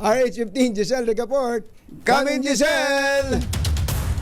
RH15, Giselle Ricaport. Come in, Giselle!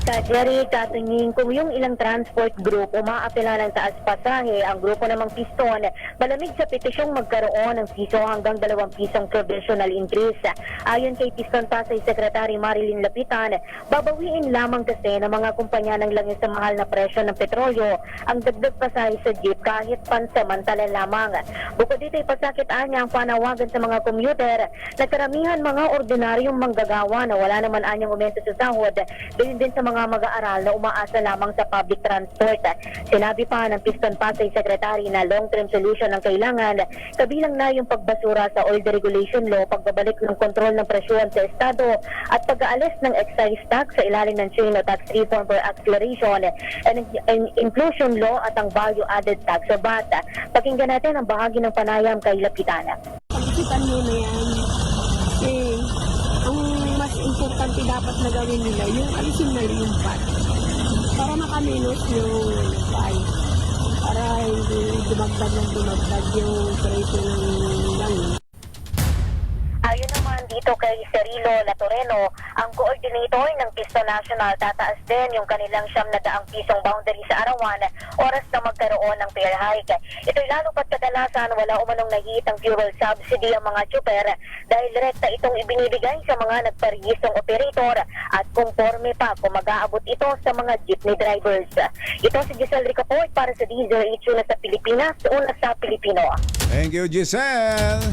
Sa Jerry, katingin kung yung ilang transport group umaapela ng taas pasahe, ang grupo namang Piston malamig sa petisyong magkaroon ng piso hanggang 2 pisong provisional increase. Ayon kay Piston Pasay Secretary Marilyn Lapitan, babawiin lamang kasi ng mga kumpanya ng langis sa mahal na presyo ng petrolyo ang dagdag pasahe sa jeep kahit pansamantala lamang. Bukod dito, ipasakit niya ang panawagan sa mga commuter na karamihan mga ordinaryong manggagawa na wala naman anyang umento sa sahod, din sa mga mag-aaral na umaasa lamang sa public transport. Sinabi pa ng Piston Pasay Secretary na long-term solution ang kailangan, kabilang na yung pagbasura sa oil deregulation law, pagbabalik ng kontrol ng presyon sa Estado, at pag-aalis ng excise tax sa ilalim ng chain o tax reform for acceleration and inclusion law at ang value-added tax o VAT. Pakinggan natin ang bahagi ng panayam kay Lapitan. Pag-isipan nyo na yan. Ang mas importante dapat na gawin nila, yung alisin na yung VAT. Para makaminos yung price. Para hindi dumagdag yung presyo ng langis. Ayon naman dito kay Cirilo Latoreno, ang coordinator ng Piston National, tataas din yung kanilang 700 pisong boundary sa arawan oras na magkaroon ng fare hike. Ito'y lalo pat kadalasan wala umanong nahihitang fuel subsidy ang mga tsuper dahil direkta itong ibinibigay sa mga nagparehistong operator at conforme pa kung mag-aabot ito sa mga jeepney drivers. Ito si Giselle Ricaport para sa D0H, una sa Pilipinas, una sa Pilipino. Thank you, Giselle!